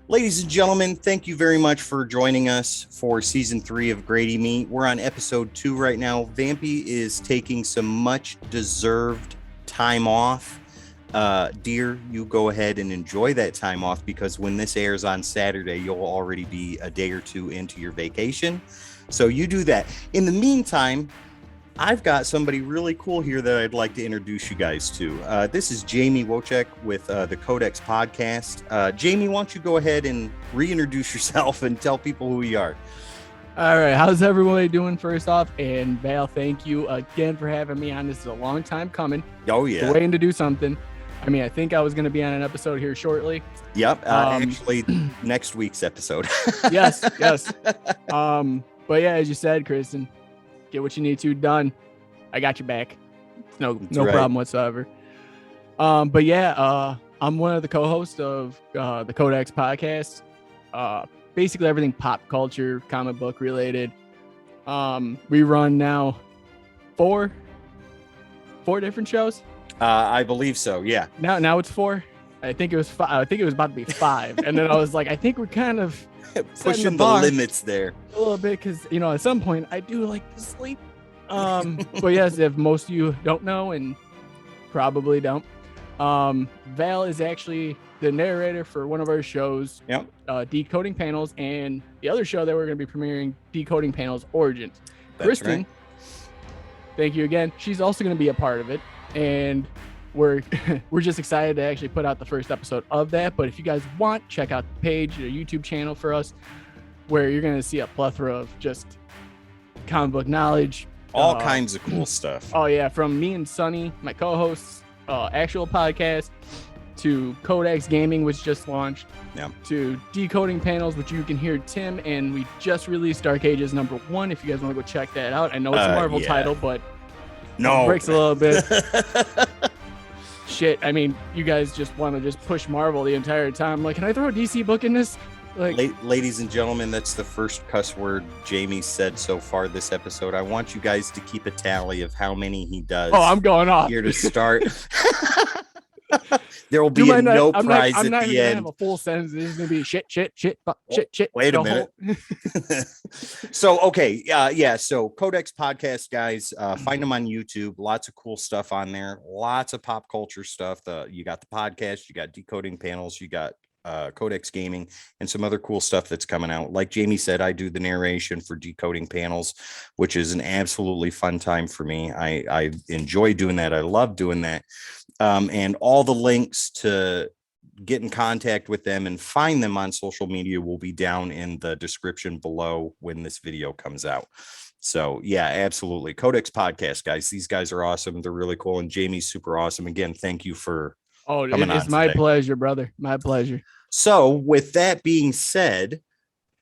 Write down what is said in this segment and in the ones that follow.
Ladies and gentlemen, thank you very much for joining us for season 3 of Grady Me. We're on episode 2 right now. Vampy is taking some much deserved time off. Dear, you go ahead and enjoy that time off, because when this airs on Saturday, you'll already be a day or two into your vacation. So you do that. In the meantime, I've got somebody really cool here that I'd like to introduce you guys to. This is Jamie Wojcik with the Codex Podcast. Jamie, why don't you go ahead and reintroduce yourself and tell people who you are? All right. How's everybody doing first off? And Val, thank you again for having me on. This is a long time coming. Oh, yeah. Waiting to do something. I mean, I think I was going to be on an episode here shortly. Yep. Actually, next week's episode. Yes. But yeah, as you said, Kristen, get what you need to done. I got your back. No problem whatsoever. But yeah, I'm one of the co-hosts of the Codex Podcast. Basically everything pop culture, comic book related. We run now four different shows. I believe so. Yeah. Now it's 4. I think it was 5. I think it was about to be 5, and then I was like, I think we're kind of pushing the limits there a little bit, because at some point I do like to sleep. But yes, if most of you don't know, and probably don't, Val is actually the narrator for one of our shows. Yep. Decoding Panels, and the other show that we're going to be premiering, Decoding Panels Origins. That's Kristen, right. Thank you again. She's also going to be a part of it, and we're just excited to actually put out the first episode of that. But if you guys want, check out the page, the YouTube channel for us, where you're going to see a plethora of just comic book knowledge. All kinds of cool stuff. Oh, yeah. From me and Sonny, my co-hosts, actual podcast, to Codex Gaming, which just launched, to Decoding Panels, which you can hear Tim, and we just released Dark Ages #1, if you guys want to go check that out. I know it's a Marvel title, but it breaks a little bit. Shit, I mean, you guys just want to just push Marvel the entire time. Like, can I throw a DC book in this? Like, ladies and gentlemen, that's the first cuss word Jamie said so far this episode. I want you guys to keep a tally of how many he does. Oh, I'm going off here to start. There will be prize at the end. I'm not even gonna have a full sentence. This is gonna be shit. Wait a minute. So, okay. So Codex Podcast, guys, find them on YouTube. Lots of cool stuff on there. Lots of pop culture stuff. You got the podcast, you got Decoding Panels, you got Codex Gaming, and some other cool stuff that's coming out. Like Jamie said, I do the narration for Decoding Panels, which is an absolutely fun time for me. I enjoy doing that. I love doing that. And all the links to get in contact with them and find them on social media will be down in the description below when this video comes out. So yeah, absolutely. Codex Podcast, guys. These guys are awesome. They're really cool. And Jamie's super awesome. Again, thank you for it's my pleasure, brother. My pleasure. So with that being said,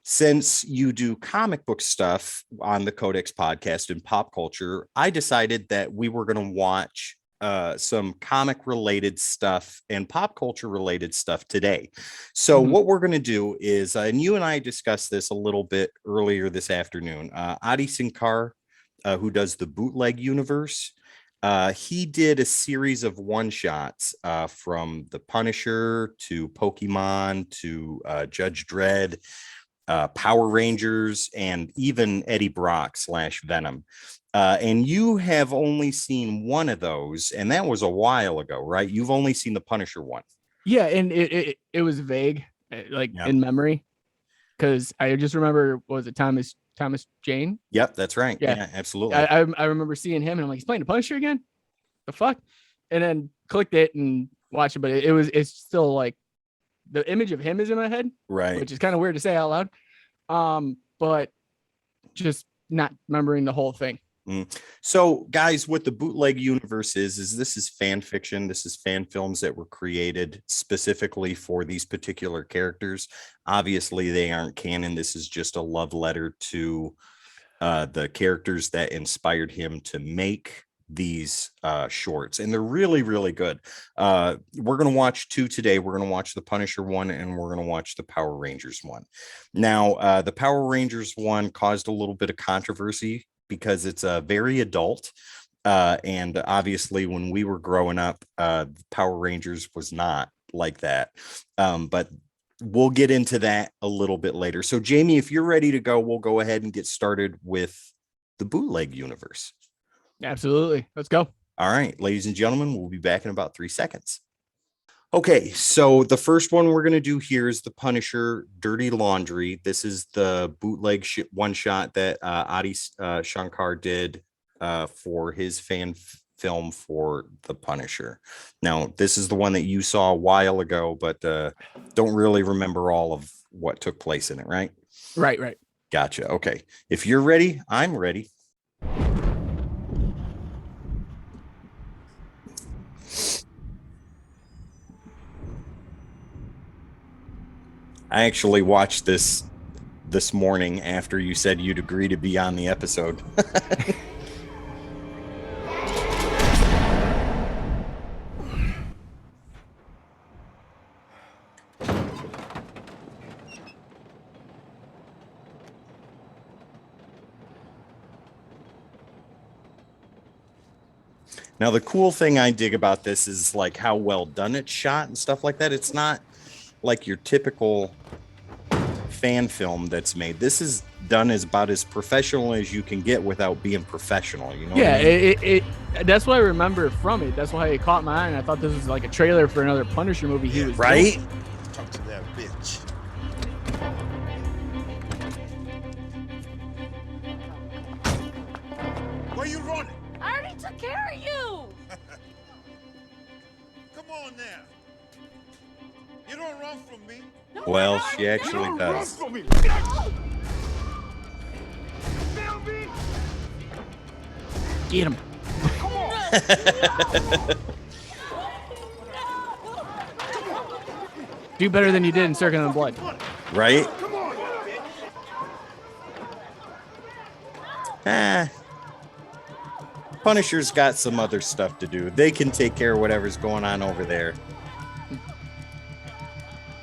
since you do comic book stuff on the Codex Podcast and pop culture, I decided that we were going to watch some comic related stuff and pop culture related stuff today. So what we're going to do is, and you and I discussed this a little bit earlier this afternoon, Adi Shankar, who does the Bootleg Universe, he did a series of one-shots from The Punisher to Pokemon to Judge Dredd, Power Rangers, and even Eddie Brock / Venom. And you have only seen one of those, and that was a while ago, right? You've only seen the Punisher one. Yeah, and it was vague, in memory, because I just remember, was it Thomas Jane? Yep, that's right. Yeah, absolutely. I remember seeing him, and I'm like, he's playing the Punisher again? The fuck? And then clicked it and watched it, but it's still like the image of him is in my head, right? Which is kind of weird to say out loud. But just not remembering the whole thing. So, guys, what the bootleg universe is this is fan fiction. This is fan films that were created specifically for these particular characters. Obviously, they aren't canon. This is just a love letter to the characters that inspired him to make these shorts, and they're really, really good. We're going to watch two today. We're going to watch the Punisher one, and we're going to watch the Power Rangers one. Now, the Power Rangers one caused a little bit of controversy because it's very adult. And obviously, when we were growing up, Power Rangers was not like that. But we'll get into that a little bit later. So, Jamie, if you're ready to go, we'll go ahead and get started with the bootleg universe. Absolutely. Let's go. All right, ladies and gentlemen, we'll be back in about 3 seconds. Okay, so the first one we're going to do here is the Punisher Dirty Laundry. This is the bootleg one shot that Adi Shankar did for his fan film for the Punisher. Now, this is the one that you saw a while ago, but don't really remember all of what took place in it, right? Right. Gotcha. Okay. If you're ready, I'm ready. I actually watched this morning after you said you'd agree to be on the episode. Now, the cool thing I dig about this is like how well done it's shot and stuff like that. It's not like your typical fan film that's made. This is done as about as professional as you can get without being professional. You know? Yeah, what I mean? That's what I remember from it. That's why it caught my eye. And I thought this was like a trailer for another Punisher movie. He was right. Doing. Talk to that bitch. Where you running? I already took care of you. Come on now. You don't run from me. No, Well, I she actually Run does. from me. Feel me? Get him. Come on. Do better than you did in Circling the Blood. Right? Come on. Punisher's got some other stuff to do. They can take care of whatever's going on over there.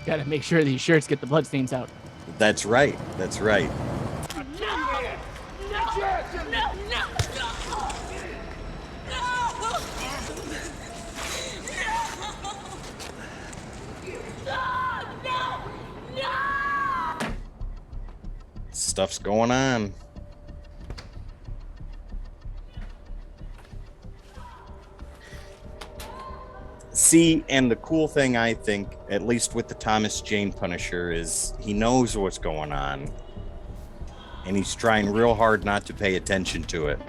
Got to make sure these shirts get the bloodstains out. That's right. That's right. Stuff's going on. See, and the cool thing I think, at least with the Thomas Jane Punisher, is he knows what's going on, and he's trying real hard not to pay attention to it,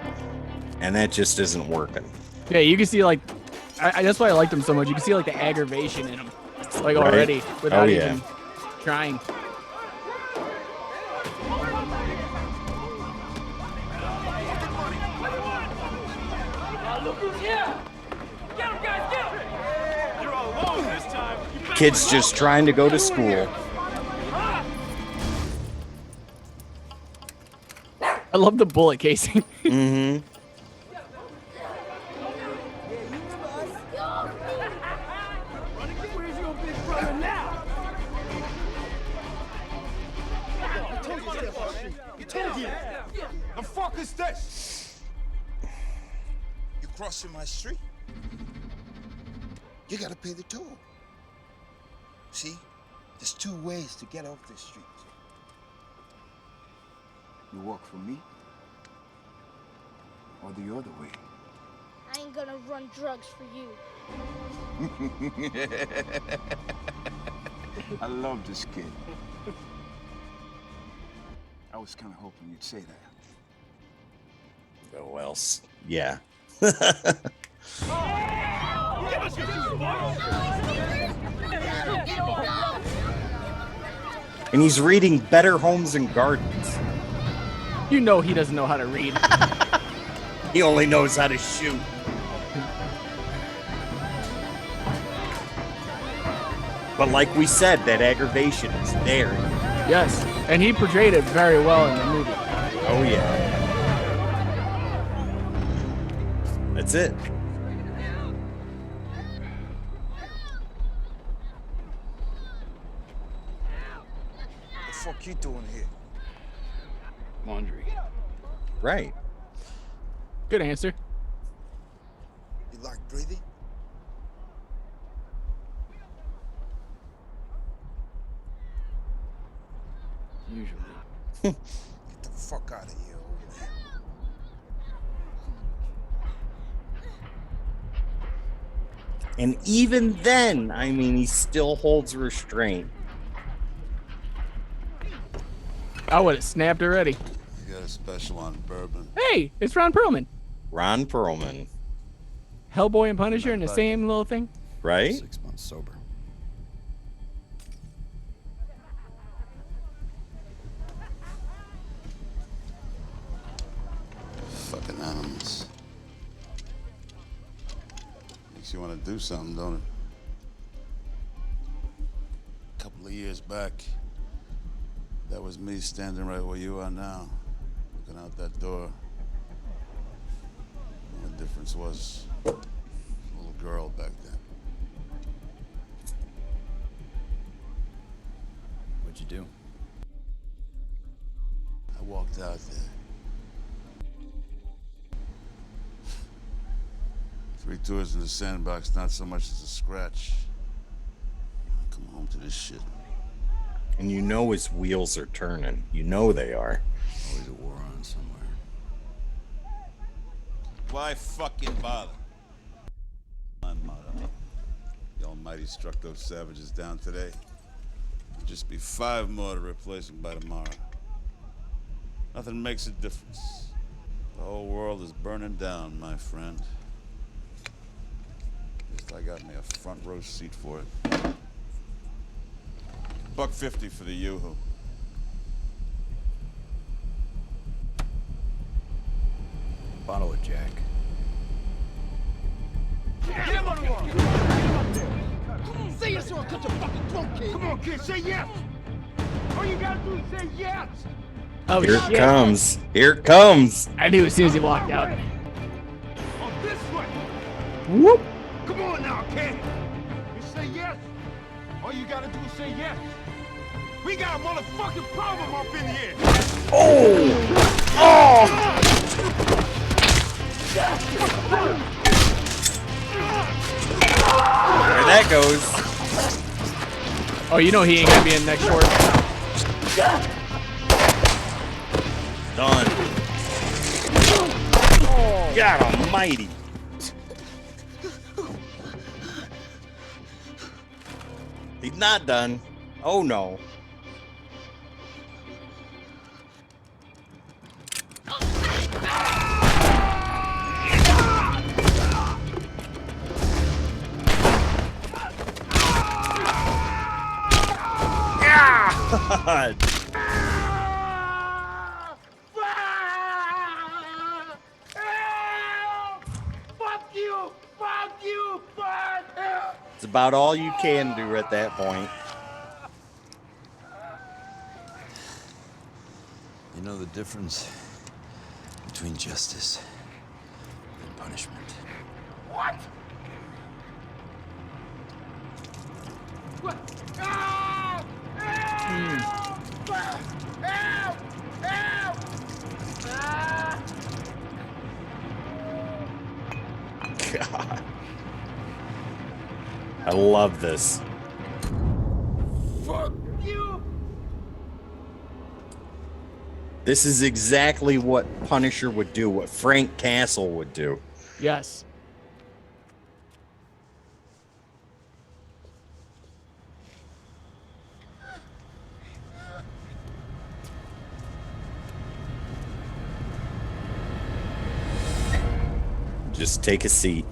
and that just isn't working. Yeah, you can see like, that's why I liked him so much. You can see like the aggravation in him, like Right. already without Oh, yeah. even trying. Look who's here. Get him, guys, get him. You're all alone this time. Kids just trying to go to school. I love the bullet casing. Mm-hmm. Where's your big brother now? You told you. The fuck is this? You crossing my street? You gotta pay the toll. See, there's 2 ways to get off this street. You walk for me, or the other way. I ain't gonna run drugs for you. I love this kid. I was kind of hoping you'd say that. Oh, else. Yeah. And he's reading Better Homes and Gardens. You know he doesn't know how to read. He only knows how to shoot. But like we said, that aggravation is there. Yes, and he portrayed it very well in the movie. Oh yeah. That's it. What the fuck you doing here? Laundry. Right. Good answer. You like breathing? Usually. Get the fuck out of here, old man. And even then, I mean, he still holds restraint. I would have snapped already. You got a special on bourbon. Hey, it's Ron Perlman. Ron Perlman, Hellboy and Punisher in the same little thing. right? 6 months sober. Fucking animals. Makes you want to do something, don't it? A couple of years back, that was me standing right where you are now, looking out that door. The only difference was a little girl back then. What'd you do? I walked out there. 3 tours in the sandbox, not so much as a scratch. I come home to this shit. And you know his wheels are turning. You know they are. Always a war on somewhere. Why fucking bother? My motto. The Almighty struck those savages down today. There'll just be 5 more to replace them by tomorrow. Nothing makes a difference. The whole world is burning down, my friend. At least I got me a front row seat for it. $1.50 for the yoo-hoo. Bottle of Jack. Get him on the wall! Come on, say yes or I'll cut your fucking throat, kid! Come on, kid, say yes! All you gotta do is say yes! Oh, Here shit. it comes. Here it comes. I knew as soon as he walked out. On this way! Whoop. Come on now, kid! You say yes? All you gotta do is say yes. We got a motherfucking problem up in here! There that goes. Oh, you know he ain't gonna be in next short. Done. God almighty. He's not done. Oh no. God. Fuck you! Fuck you! Fuck you! It's about all you can do at that point. You know the difference between justice and punishment. What? What? Ah! Help! Help! Help! Ah! God. I love this. Fuck you! This is exactly what Punisher would do, what Frank Castle would do. Yes. Just take a seat.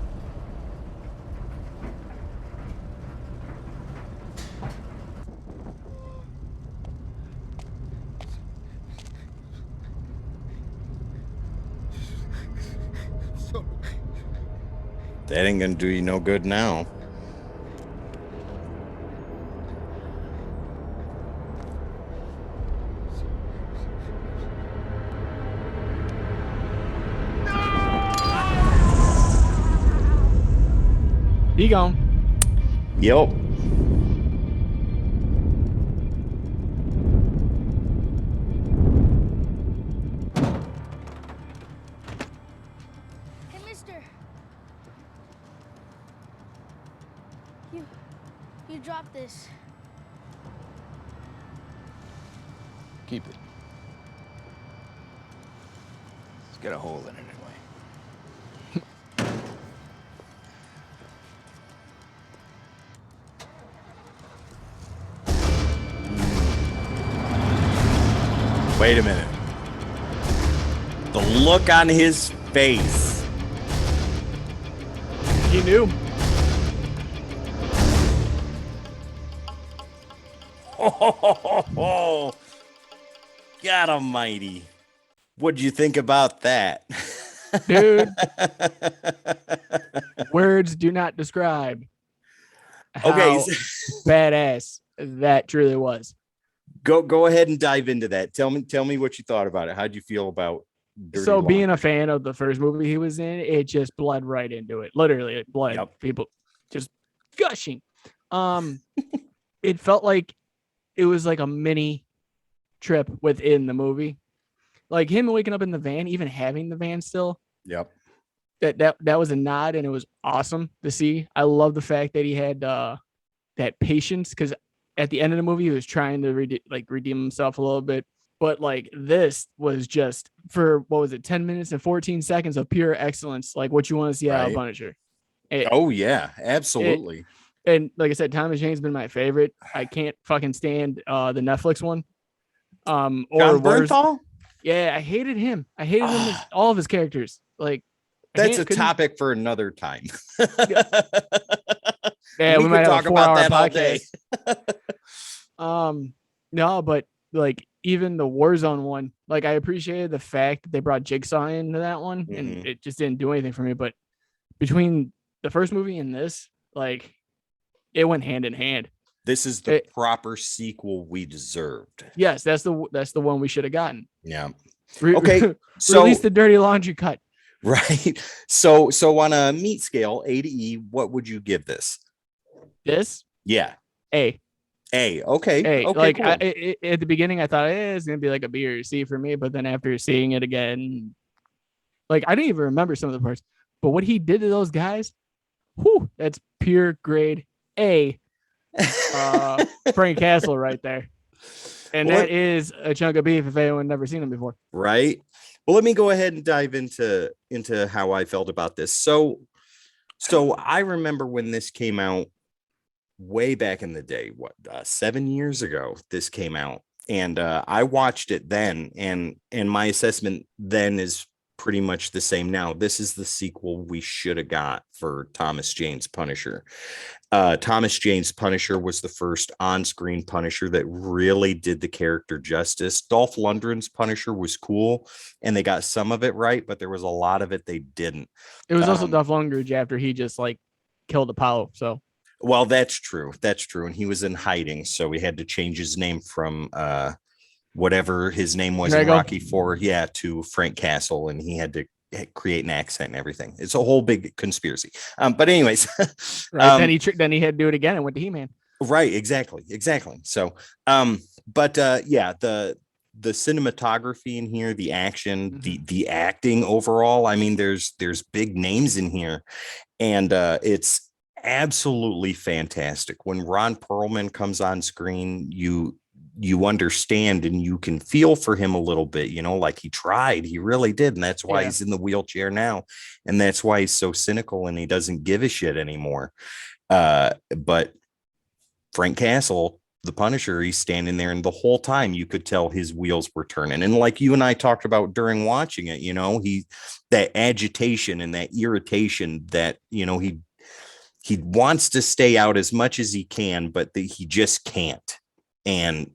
That ain't gonna do you no good now. He gone. Yep. Hey, mister. You dropped this. Keep it. It's got a hole in it anyway. Wait a minute. The look on his face. He knew. Oh, God almighty. What'd you think about that? Dude. Words do not describe how Okay, badass that truly was. go ahead and dive into that. Tell me what you thought about it. How'd you feel about Dirty So being Laundry? a fan of the first movie he was in, it just bled right into it. Literally, it bled. Yep. People just gushing. It felt like it was like a mini trip within the movie. Like him waking up in the van, even having the van still. Yep. That was a nod, and it was awesome to see. I love the fact that he had that patience, because at the end of the movie he was trying to redeem himself a little bit, but like this was just for what was it, 10 minutes and 14 seconds of pure excellence, like what you want to see out of Right. Punisher. Oh yeah, absolutely. And like I said, Thomas Jane's been my favorite. I can't fucking stand the Netflix one. Or John worse, Bernthal? yeah, I hated him. I hated him as all of his characters. Like That's a topic for another time. Yeah, we might have a 4-hour podcast. all day. No, but like even the Warzone one, like I appreciated the fact that they brought Jigsaw into that one, and it just didn't do anything for me. But between the first movie and this, like it went hand in hand. This is the proper sequel we deserved. Yes, that's the one we should have gotten. Yeah. Okay. So release the Dirty Laundry cut. Right. So on a meat scale, A to E, what would you give this? This? Yeah. A. Okay. A. Okay. Like cool. At the beginning, I thought it's gonna be like a B or C for me, but then after seeing it again, like I didn't even remember some of the parts. But what he did to those guys, whew, that's pure grade A. Frank Castle right there. And that is a chunk of beef if anyone never seen him before. Right. Well, let me go ahead and dive into how I felt about this. So I remember when this came out way back in the day, 7 years ago, this came out, and I watched it then, and my assessment then is pretty much the same now. This is the sequel we should have got for Thomas Jane's Punisher. Thomas Jane's Punisher was the first on-screen Punisher that really did the character justice. Dolph Lundgren's Punisher was cool, and they got some of it right, but there was a lot of it they didn't. It was also Dolph Lundgren after he just like killed Apollo. So, well, that's true. That's true, and he was in hiding, so we had to change his name from whatever his name was in Rocky IV, to Frank Castle, and he had to create an accent and everything. It's a whole big conspiracy. But anyways, right, then he had to do it again and went to He-Man. Right, exactly. So, the cinematography in here, the action, the acting overall. I mean, there's big names in here, and it's absolutely fantastic. When Ron Perlman comes on screen, you understand and you can feel for him a little bit, like he tried, he really did. And that's why he's in the wheelchair now. And that's why he's so cynical and he doesn't give a shit anymore. But Frank Castle, the Punisher, he's standing there, and the whole time you could tell his wheels were turning. And like you and I talked about during watching it, that agitation and that irritation that, he wants to stay out as much as he can, but he just can't. And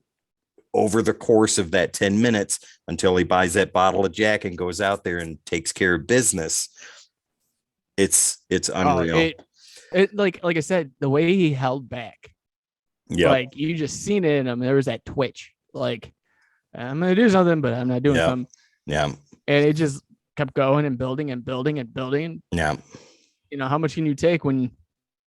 over the course of that 10 minutes until he buys that bottle of Jack and goes out there and takes care of business, It's Oh, unreal. it like I said, the way he held back, Yep. like you just seen it in him. There was that twitch, like I'm gonna do something, but I'm not doing Yep. something, Yeah. and it just kept going and building and building and building. Yeah. You know, how much can you take when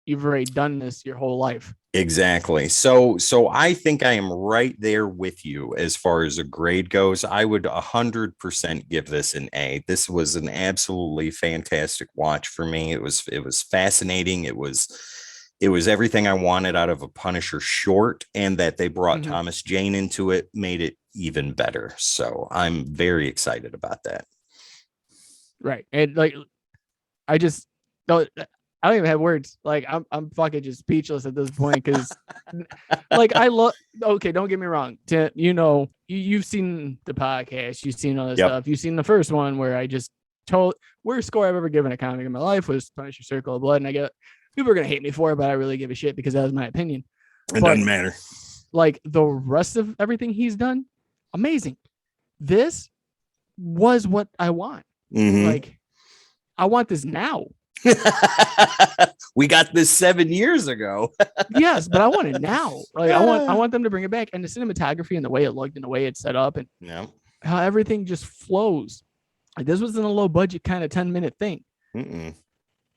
you've already done this your whole life? Exactly. So I think I am right there with you as far as a grade goes. I would 100% give this an A. This was an absolutely fantastic watch for me. It was fascinating. It was everything I wanted out of a Punisher short, and that they brought Mhm. Thomas Jane into it made it even better. So I'm very excited about that. Right. And like I just don't I don't even have words. Like I'm fucking just speechless at this point because like I love okay, don't get me wrong. You know, you've seen the podcast, you've seen all this Yep. stuff. You've seen the first one where I just told worst score I've ever given a comic in my life was Punisher Circle of Blood. And I get people are gonna hate me for it, but I really give a shit because that was my opinion. It But doesn't matter. like the rest of everything he's done, amazing. This was what I want. Mhm. Like I want this now. We got this 7 years ago. Yes, but I want it now. Like I want them to bring it back, and the cinematography and the way it looked and the way it's set up and Yeah. how everything just flows. Like this wasn't a low budget kind of 10-minute thing. Mm-mm.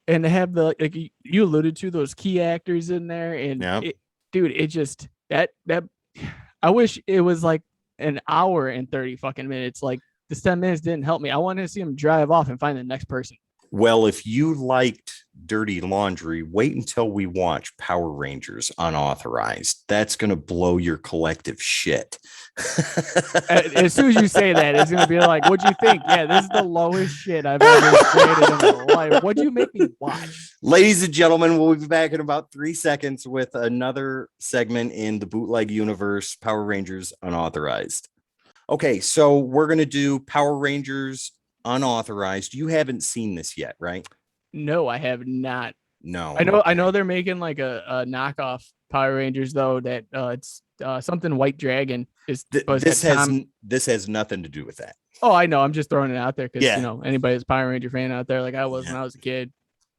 And to have the like you alluded to those key actors in there, and Yeah. dude, it just that I wish it was like an hour and 30 fucking minutes. Like this 10 minutes didn't help me. I wanted to see him drive off and find the next person. Well, if you liked Dirty Laundry, wait until we watch Power Rangers Unauthorized. That's going to blow your collective shit. As soon as you say that, it's going to be like, what'd you think? Yeah, this is the lowest shit I've ever created in my life. What'd you make me watch? Ladies and gentlemen, we'll be back in about 3 seconds with another segment in the Bootleg Universe, Power Rangers Unauthorized. Okay, so we're going to do Power Rangers Unauthorized. You haven't seen this yet, right? No, I have not. No. I know they're making like a knockoff Power Rangers though that it's something White Dragon is This has nothing to do with that. Oh, I know. I'm just throwing it out there because Yeah. you know anybody that's a Power Ranger fan out there, like I was when I was a kid.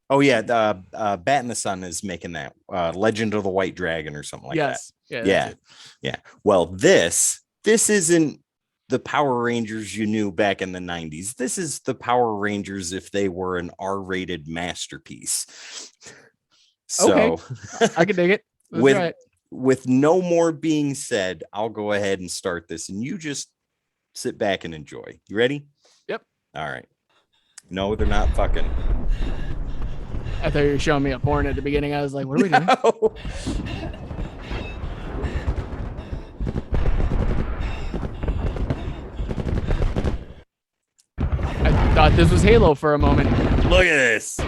Oh yeah, Bat in the Sun is making that Legend of the White Dragon or something like that. Yes. Yeah. Well, this isn't the Power Rangers you knew back in the 90s. This is the Power Rangers if they were an R-rated masterpiece. So Okay. I can dig it. with no more being said, I'll go ahead and start this, and you just sit back and enjoy. You ready? Yep. All right. No, they're not fucking. I thought you were showing me a porn at the beginning. I was like, what are we doing? No. I thought this was Halo for a moment. Look at this.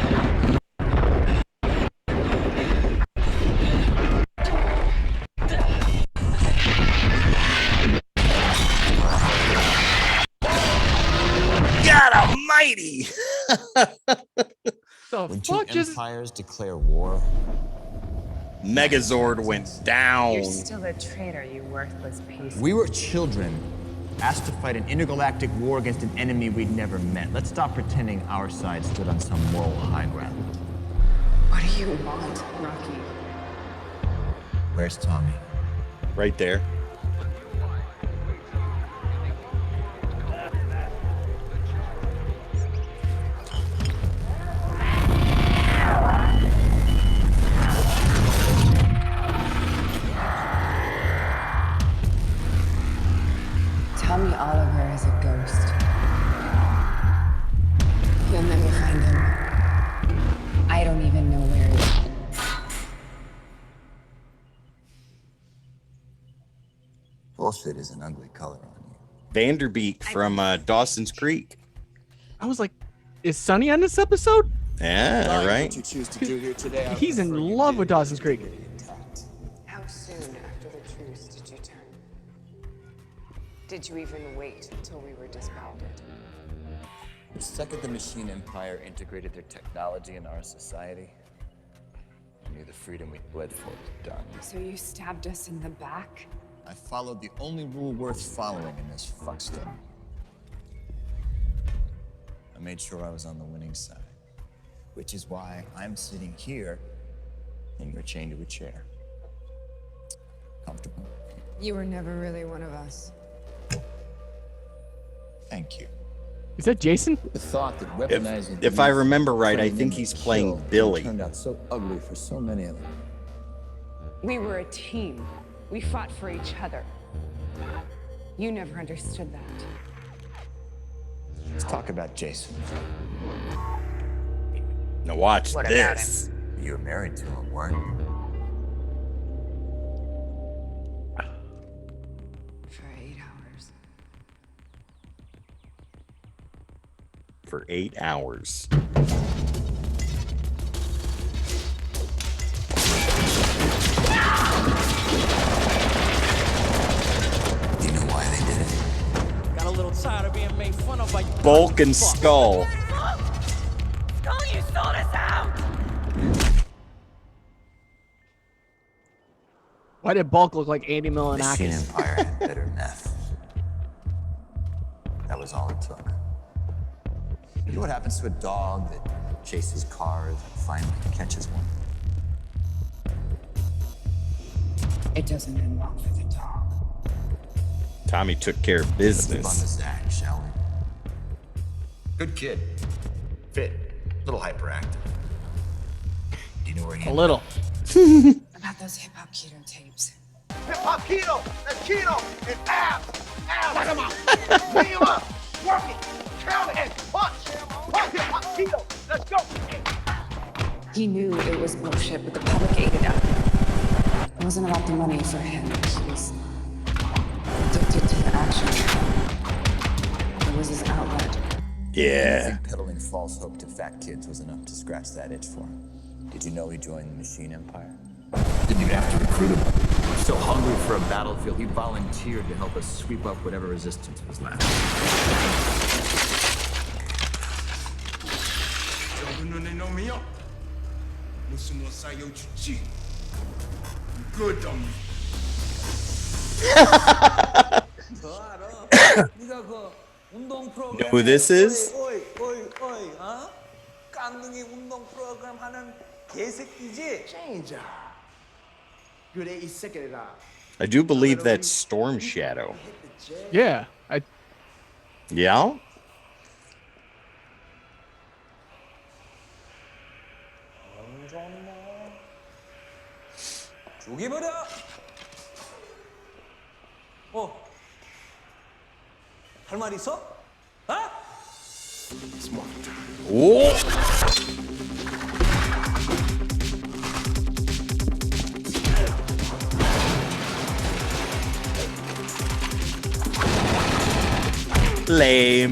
God almighty. The When two fuck just empires declare war, Megazord went down. You're still a traitor, you worthless piece. we were children asked to fight an intergalactic war against an enemy we'd never met. Let's stop pretending our side stood on some moral high ground. What do you want, Rocky? Where's Tommy? Right there. Tell me Oliver is a ghost. You'll never find him. I don't even know where he is. Bullshit is an ugly color on you. Vanderbeek from Dawson's Creek. I was like, is Sonny on this episode? Yeah, all right. What you choose to do here today, I He's in prefer you love did with it Dawson's Creek. intact. How soon after the truce did you turn? Did you even wait until we were disbanded? The second the machine empire integrated their technology into our society, I knew the freedom we bled for was done. So you stabbed us in the back? I followed the only rule worth following in this fuckston. I made sure I was on the winning side. Which is why I'm sitting here and you're chained to a chair. Comfortable? You were never really one of us. Thank you. Is that Jason? The thought that weaponizing If I youth, remember right, I training think them he's to playing kill Billy. turned out so ugly for so many of them. We were a team. We fought for each other. You never understood that. Let's talk about Jason. Now watch What about this. You were married to him, weren't you? For 8 hours. For 8 hours. Do you know why they did it? Got a little tired of being made fun of by you. Bulk and Skull. Skull, you sold us out! Why did Bulk look like Andy Machine Milonakis? Empire had better meth. That was all it took. You know what happens to a dog that chases cars and finally catches one? It doesn't end well for the dog. Tommy took care of Let's move on to business. Zach, shall we? Good kid. Fit. A little hyperactive. Do you know where he A little. About those hip-hop keto tapes. Hip hop keto, that's keto, and abs, knock him out, bring him up, work it, count it, and punch. Hip hop keto, let's go. He knew it was bullshit, but the public ate it up. It wasn't about the money for him. He was addicted to the action. It was his outlet. I Yeah. think peddling false hope to fat kids was enough to scratch that itch for him. Did you know he joined the Machine Empire? Didn't even have to recruit him. So hungry for a battlefield, he volunteered to help us sweep up whatever resistance was left. Good on me. Know who this is? 깡둥이 운동 프로그램 하는 개새끼지? Change. Good 8 second. I do believe that's Storm Shadow. Yeah. Yeah? 죽여버려! 할 말 있어? 어? 오! Lame.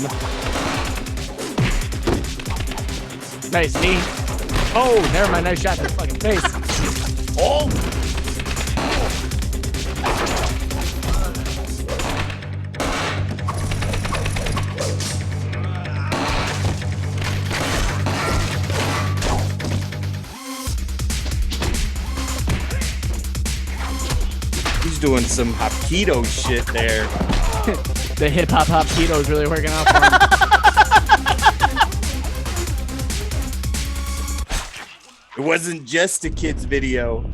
Nice knee. Oh, never mind. Nice shot to the fucking face. Oh! He's doing some Hapkido shit there. The hip hop keto is really working out for him. It wasn't just a kid's video.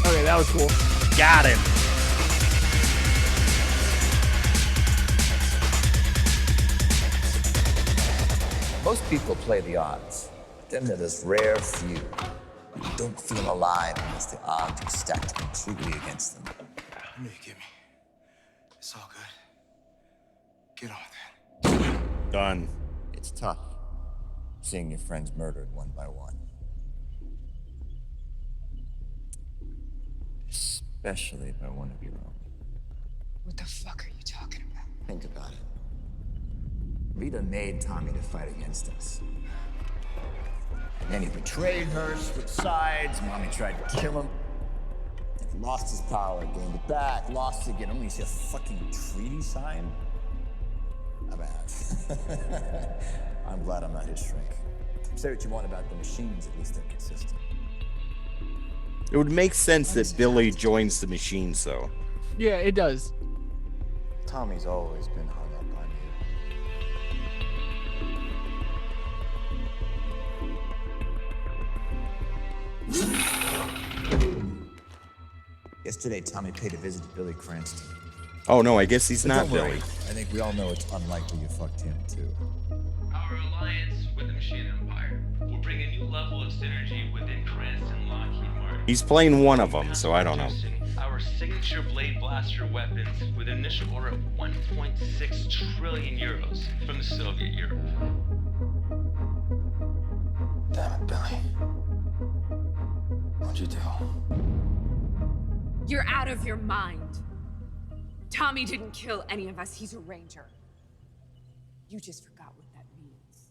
Okay, that was cool. Got him. Most people play the odds. But then there's this rare few who don't feel alive unless the odds are stacked completely against them. I know you get me. It's all good. Get on with it. Done. It's tough seeing your friends murdered one by one. Especially by one of your own. What the fuck are you talking about? Think about it. Rita made Tommy to fight against us. And then he betrayed her, switched sides, Mommy tried to kill him. He lost his power, gained it back, lost it again, only to see a fucking treaty sign. I'm out. I'm glad I'm not his shrink. Say what you want about the machines, at least they're consistent. It would make sense that Billy joins the machines, though. Yeah, it does. Tommy's always been hung up on you. Yesterday, Tommy paid a visit to Billy Cranston. Oh no, I guess he's But not don't worry. Billy. I think we all know it's unlikely you fucked him too. Our alliance with the Machine Empire will bring a new level of synergy within Cranston Lockheed Martin. He's playing one of them, so I don't know. Our signature blade blaster weapons with an initial order of 1.6 trillion euros from the Soviet Europe. Damn it, Billy. What'd you do? You're out of your mind. Tommy didn't kill any of us. He's a ranger. You just forgot what that means.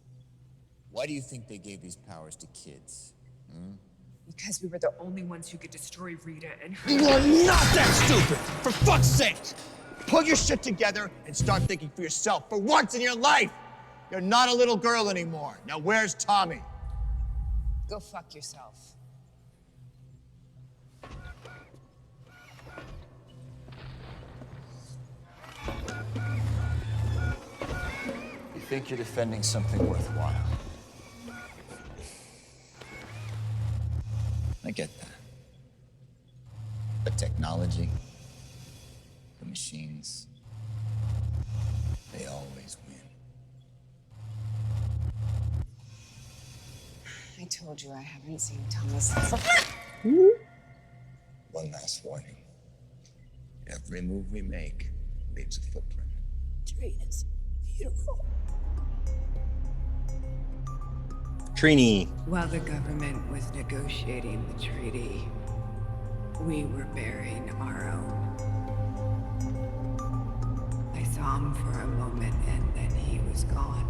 Why do you think they gave these powers to kids? Because we were the only ones who could destroy Rita and her. You are not that stupid! For fuck's sake! Pull your shit together and start thinking for yourself for once in your life! You're not a little girl anymore. Now where's Tommy? Go fuck yourself. You think you're defending something worthwhile. I get that. But technology, the machines, they always win. I told you I haven't seen Tommy since. One last warning. Every move we make leaves a footprint. It's beautiful. Trini. While the government was negotiating the treaty, we were burying our own. I saw him for a moment and then he was gone.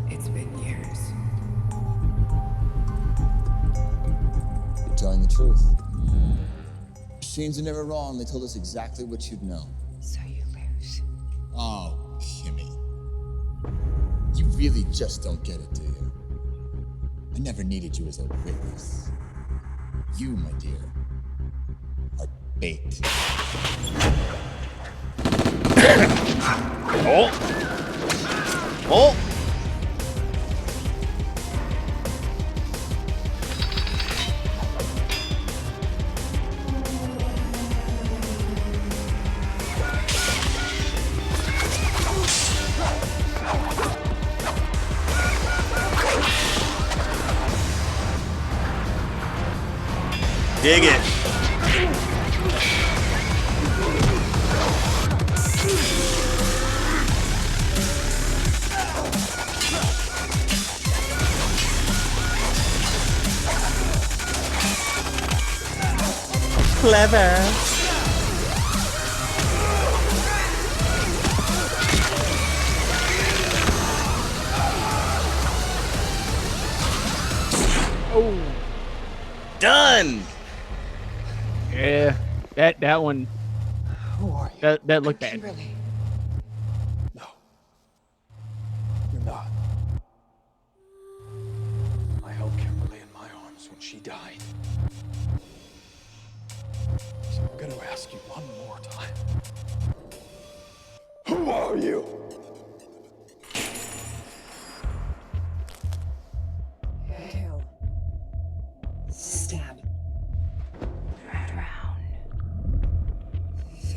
It's been years. You're telling the truth. Machines are never wrong. They told us exactly what you'd know. So you lose. Oh, Kimmy. You really just don't get it, do you? I never needed you as a witness. You, my dear, are bait. Oh! Oh! Dig it. Clever. Oh. Done. Yeah, that one. Who are you? That looked bad. Kimberly. No. You're not. I held Kimberly in my arms when she died. So I'm gonna ask you one more time. Who are you? Kill. Stab. Drown.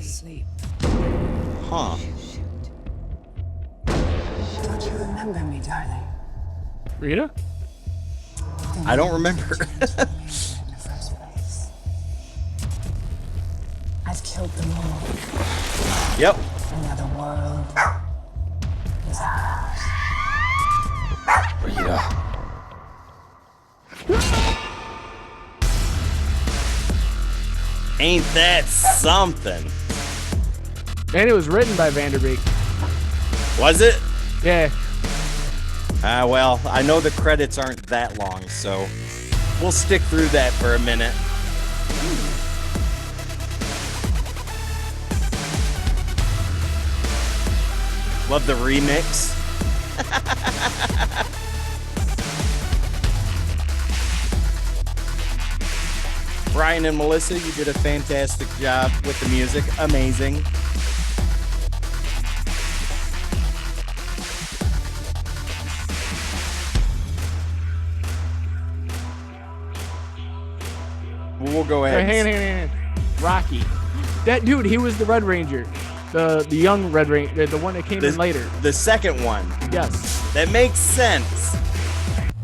Sleep. Huh. Shoot. Don't you remember me, darling? Rita? I don't remember. In the first place. I've killed them all. Yep. Another world is ours. Rita. Ain't that something? And it was written by Vanderbeek. Was it? Yeah. Well, I know the credits aren't that long, so we'll stick through that for a minute. Love the remix. Brian and Melissa, you did a fantastic job with the music. Amazing. We'll go ahead. Hang on. Rocky. That dude, he was the Red Ranger. The young Red Ranger, the one that came in later. The second one. Yes. That makes sense.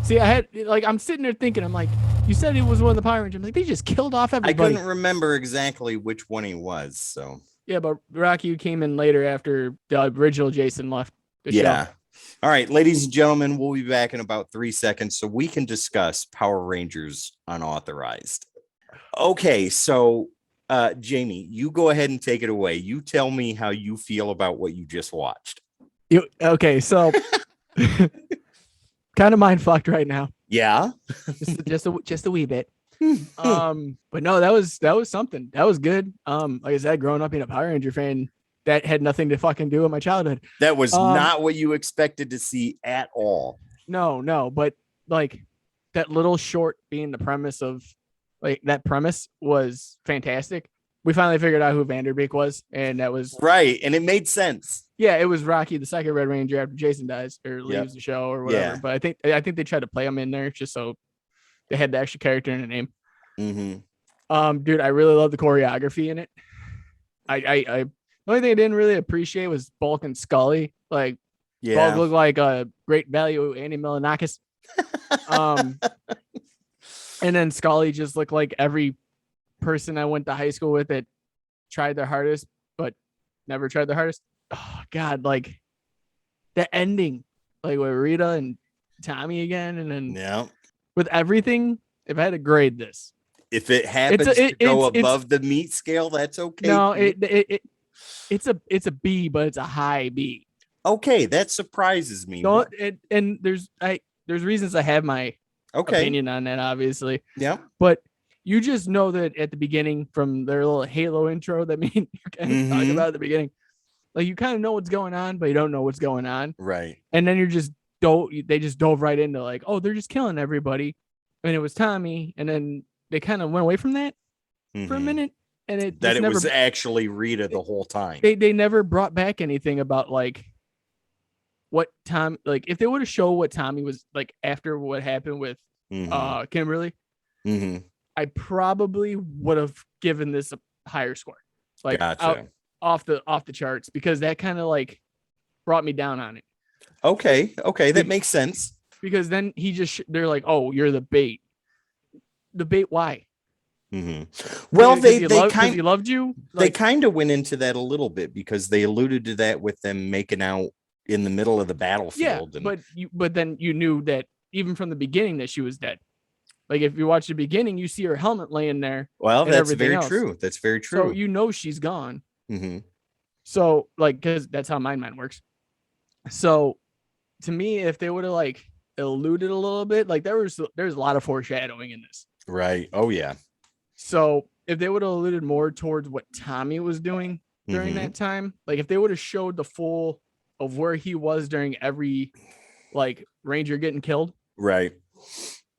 See, I'm sitting there thinking, I'm like, you said he was one of the Power Rangers. I'm like, they just killed off everybody. I couldn't remember exactly which one he was, so. Yeah, but Rocky came in later after the original Jason left the show. All right, ladies and gentlemen, we'll be back in about 3 seconds so we can discuss Power Rangers Unauthorized. Okay, so Jamie, you go ahead and take it away. You tell me how you feel about what you just watched. Okay, so kind of mind fucked right now. Yeah, just a wee bit. But no, that was something. That was good. Like I said, growing up being a Power Ranger fan, that had nothing to fucking do with my childhood. That was not what you expected to see at all. No, but like that little short being the premise of like that premise was fantastic. We finally figured out who Vanderbeek was, and that was right, and it made sense. Yeah, it was Rocky, the second Red Ranger after Jason dies or leaves the show or whatever. Yeah. But I think they tried to play him in there just so they had the extra character in the name. Mm-hmm. Dude, I really love the choreography in it. I the only thing I didn't really appreciate was Bulk and Scully. Like, Bulk looked like a great value Andy Milonakis. And then Scully just looked like every person I went to high school with that tried their hardest, but never tried their hardest. Oh God, like the ending, like with Rita and Tommy again, and then with everything. If I had to grade this, if it happens to go above the meat scale, that's okay. No, it's a B, but it's a high B. Okay, that surprises me. No, and there's reasons I have my opinion on that, obviously. Yeah, but you just know that at the beginning from their little Halo intro that me and you kind of talked about at the beginning, like you kind of know what's going on, but you don't know what's going on. Right. And then they just dove right into like, oh, they're just killing everybody. And it was Tommy. And then they kind of went away from that for a minute. And it was actually Rita the whole time. They never brought back anything about like what Tom, like if they would have showed what Tommy was like after what happened with Kimberly, I probably would have given this a higher score, like off the charts, because that kind of like brought me down on it. Okay, that makes sense. Because then they're like, oh, you're the bait. The bait, why? Well, they loved you. They kind of went into that a little bit because they alluded to that with them making out in the middle of the battlefield. Yeah, but then you knew that even from the beginning that she was dead. Like if you watch the beginning, you see her helmet laying there. Well, that's very true. That's very true. So you know she's gone. So like, because that's how my mind works. So to me, if they would have like alluded a little bit, like there's a lot of foreshadowing in this. Right. Oh yeah. So if they would have alluded more towards what Tommy was doing during that time, like if they would have showed the full of where he was during every like Ranger getting killed, right,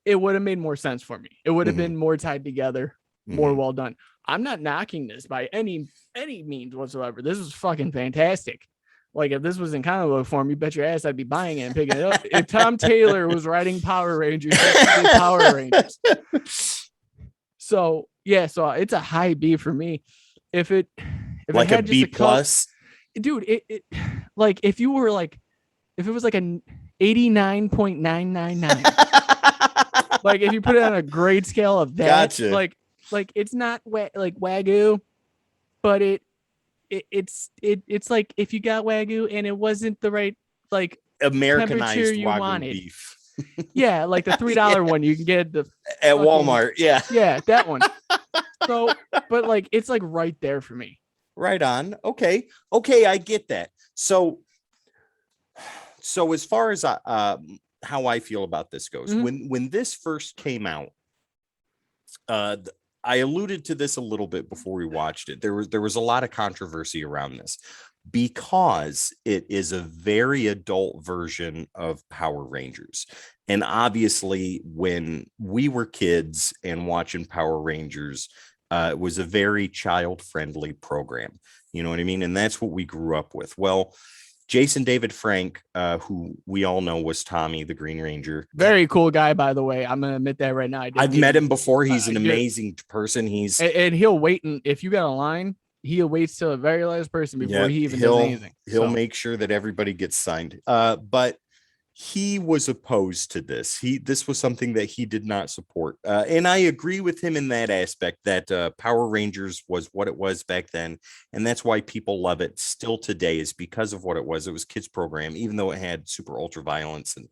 it would have made more sense for me. It would have been more tied together, more well done. I'm not knocking this by any means whatsoever. This was fucking fantastic. Like if this was in comic book form, you bet your ass I'd be buying it and picking it up. If Tom Taylor was writing Power Rangers, Power Rangers. So yeah, so it's a high B for me. If it like a B plus, dude, it like if you were like, if it was like an 89.999, like if you put it on a grade scale of that, like it's not like Wagyu, but it's like if you got Wagyu and it wasn't the right like Americanized you Wagyu wanted. beef. Yeah, like the $3 one you can get at Walmart. Yeah, that one. So, but like it's like right there for me. Right on. Okay, I get that. So as far as how I feel about this goes, when this first came out, I alluded to this a little bit before we watched it. There was a lot of controversy around this, because it is a very adult version of Power Rangers. And obviously, when we were kids and watching Power Rangers, it was a very child-friendly program. You know what I mean? And that's what we grew up with. Well, Jason David Frank, who we all know was Tommy, the Green Ranger. Very cool guy, by the way. I'm gonna admit that right now. I've met him before. He's an amazing person. And he'll wait, and if you got a line, he'll wait till the very last person before he even does anything. He'll make sure that everybody gets signed. But he was opposed to this. This was something that he did not support. And I agree with him in that aspect, that Power Rangers was what it was back then. And that's why people love it still today, is because of what it was. It was kids program, even though it had super ultra violence and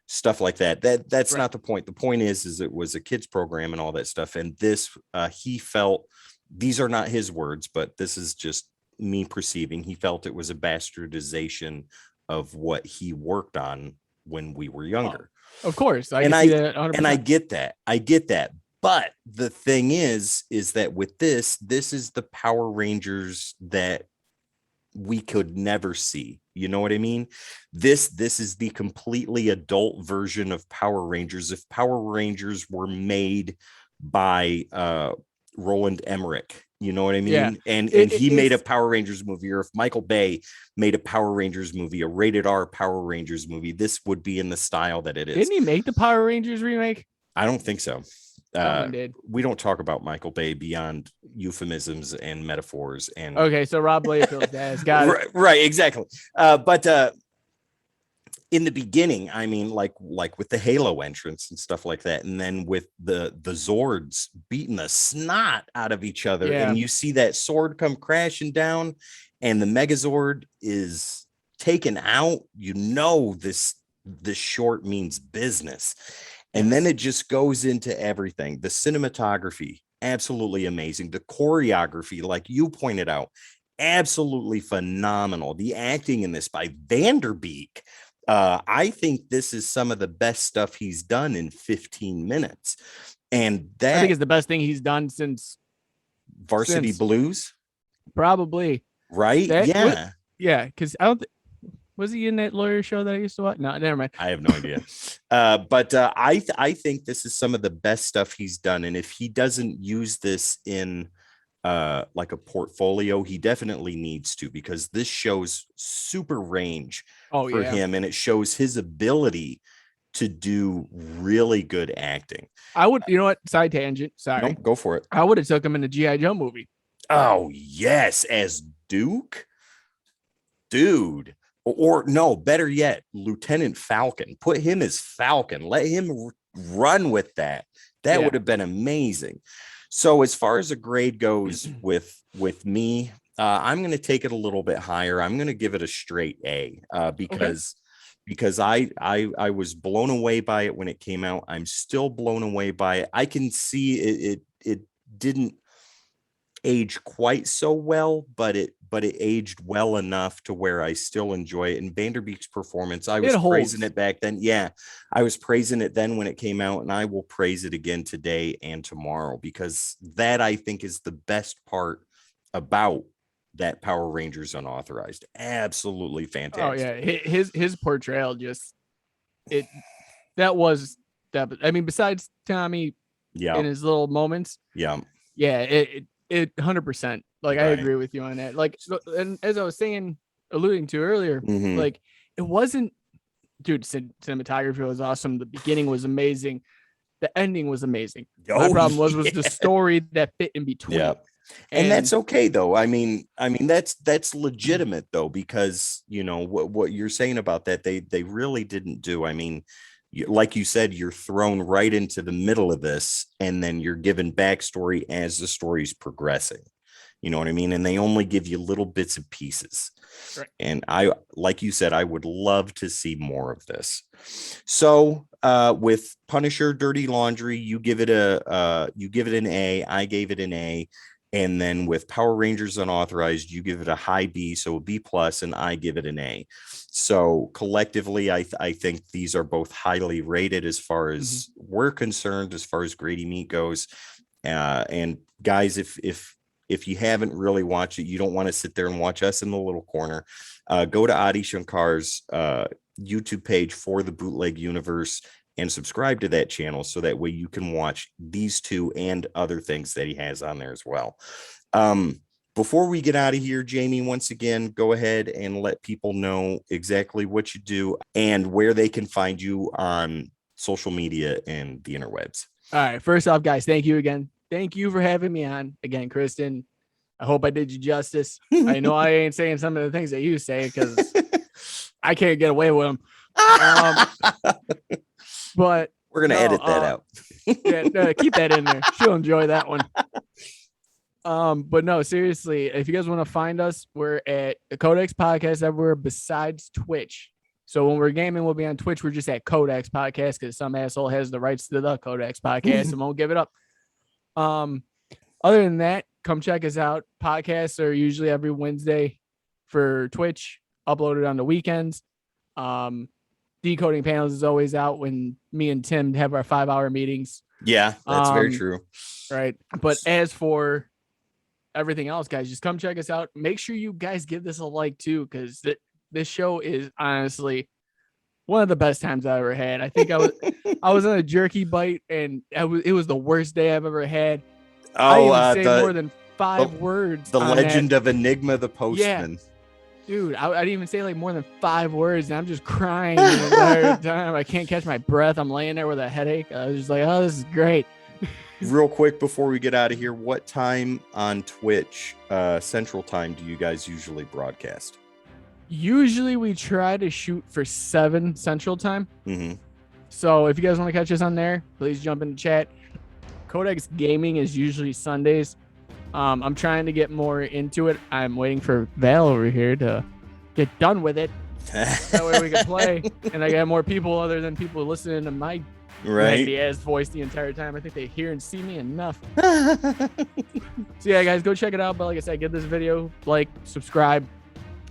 stuff like that. That's not the point. The point is it was a kids program and all that stuff. And this, he felt, these are not his words, but this is just me perceiving, he felt it was a bastardization of what he worked on when we were younger. Of course. I get that. But the thing is that with this is the Power Rangers that we could never see. You know what I mean? This is the completely adult version of Power Rangers. If Power Rangers were made by Roland Emmerich, you know what I mean? Yeah. And he made a Power Rangers movie, or if Michael Bay made a Power Rangers movie, a rated R Power Rangers movie, this would be in the style that it is. Didn't he make the Power Rangers remake? I don't think so. Did. We don't talk about Michael Bay beyond euphemisms and metaphors. And okay, so Rob Layfield's dad got it. Right, exactly. But in the beginning, I mean, like with the Halo entrance and stuff like that, and then with the Zords beating the snot out of each other, and you see that sword come crashing down, and the Megazord is taken out. You know this short means business, and then it just goes into everything. The cinematography, absolutely amazing. The choreography, like you pointed out, absolutely phenomenal. The acting in this by Vanderbeek. I think this is some of the best stuff he's done in 15 minutes. And that, I think it's the best thing he's done since Varsity Blues. Probably. Right? Yeah. Because I don't was he in that lawyer show that I used to watch? No, never mind. I have no idea. But I think this is some of the best stuff he's done. And if he doesn't use this in like a portfolio, he definitely needs to, because this shows super range for him, and it shows his ability to do really good acting. I would, you know what, side tangent, sorry. Nope, go for it. I would have took him in the G.I. Joe movie. Oh yes, as Duke, dude. Or no, better yet, Lieutenant Falcon. Put him as Falcon. Let him run with that. That would have been amazing. So as far as a grade goes with me, I'm going to take it a little bit higher. I'm going to give it a straight A because I was blown away by it when it came out. I'm still blown away by it. I can see it didn't age quite so well, but it aged well enough to where I still enjoy it. And Vanderbeek's performance, I was praising it back then. Yeah, I was praising it then when it came out, and I will praise it again today and tomorrow, because that, I think, is the best part about that Power Rangers Unauthorized. Absolutely fantastic. Oh yeah, his portrayal I mean, besides Tommy, in his little moments, it 100%. Like, I agree with you on that. Like, and as I was alluding to earlier, like, it wasn't, dude, cinematography was awesome. The beginning was amazing. The ending was amazing. My problem was the story that fit in between. Yeah. And that's okay though. I mean, that's legitimate though, because you know what you're saying about that, they really didn't do. I mean, like you said, you're thrown right into the middle of this, and then you're given backstory as the story's progressing. You know what I mean? And they only give you little bits and pieces. Right. And like you said, I would love to see more of this. So with Punisher Dirty Laundry, you give it an A. I gave it an A. And then with Power Rangers Unauthorized, you give it a high B, so a B+, and I give it an A. So collectively, I think these are both highly rated as far as we're concerned, as far as Grady Meat goes. And guys, if if you haven't really watched it, you don't want to sit there and watch us in the little corner. Go to Adi Shankar's YouTube page for the Bootleg Universe and subscribe to that channel, so that way you can watch these two and other things that he has on there as well. Before we get out of here, Jamie, once again, go ahead and let people know exactly what you do and where they can find you on social media and the interwebs. All right. First off, guys, thank you again. Thank you for having me on again, Kristen. I hope I did you justice. I know I ain't saying some of the things that you say because I can't get away with them. But we're going to edit that out. Yeah, keep that in there. She'll enjoy that one. But no, seriously, if you guys want to find us, we're at the Codex Podcast everywhere besides Twitch. So when we're gaming, we'll be on Twitch. We're just at Codex Podcast because some asshole has the rights to the Codex Podcast and won't give it up. Other than that, come check us out. Podcasts are usually every Wednesday for Twitch, uploaded on the weekends. Decoding Panels is always out when me and Tim have our 5-hour meetings. Yeah, that's very true. Right. But as for everything else, guys, just come check us out. Make sure you guys give this a like too, because this show is honestly one of the best times I ever had. I think I was on a jerky bite, and it was the worst day I've ever had. I didn't say more than 5 words. The Legend of Enigma the Postman. Yeah. Dude, I didn't even say like more than 5 words, and I'm just crying the entire time. I can't catch my breath. I'm laying there with a headache. I was just like, oh, this is great. Real quick before we get out of here, what time on Twitch, Central Time, do you guys usually broadcast? Usually we try to shoot for 7 Central Time. Mm-hmm. So if you guys want to catch us on there, please jump in the chat. Codex Gaming is usually Sundays. I'm trying to get more into it. I'm waiting for Val over here to get done with it. That way we can play. And I got more people other than people listening to my nasty ass voice the entire time. I think they hear and see me enough. So yeah, guys, go check it out. But like I said, give this video like, subscribe.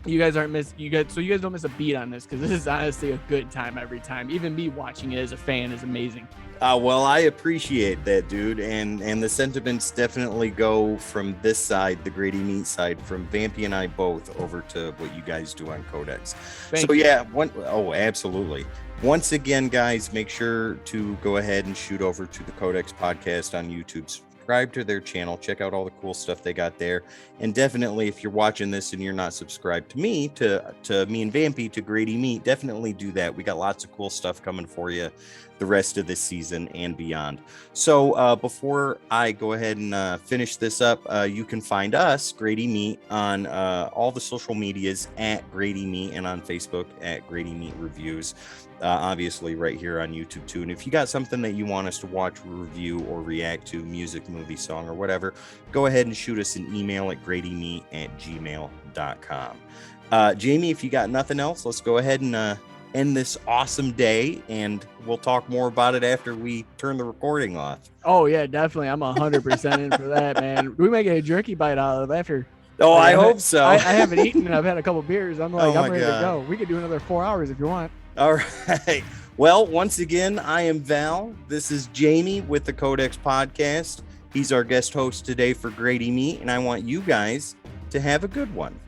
You guys don't miss a beat on this, because this is honestly a good time every time. Even me watching it as a fan is amazing. Well, I appreciate that, dude, and the sentiments definitely go from this side, the Grady Meat side, from Vampy and I both, over to what you guys do on Codex. Thank you. Yeah, absolutely. Once again, guys, make sure to go ahead and shoot over to the Codex Podcast on YouTube. Subscribe to their channel, check out all the cool stuff they got there, and definitely, if you're watching this and you're not subscribed to me, to me and Vampy, to Grady Meat, definitely do that. We got lots of cool stuff coming for you the rest of this season and beyond. So before I go ahead and finish this up, you can find us, Grady Meat, on all the social medias at Grady Meat, and on Facebook at Grady Meat Reviews. Obviously right here on YouTube too. And if you got something that you want us to watch, review, or react to, music, movie, song, or whatever, go ahead and shoot us an email at gradymeat@gmail.com. Jamie, if you got nothing else, let's go ahead and end this awesome day, and we'll talk more about it after we turn the recording off. Oh yeah, definitely. I'm 100% in for that, man. We might get a jerky bite out of it after. Oh, I hope so. I haven't eaten, and I've had a couple beers. I'm like, I'm ready God. to go. We could do another 4 hours if you want. All right. Well, once again, I am Val. This is Jamie with the Codex Podcast. He's our guest host today for Grady Meat, and I want you guys to have a good one.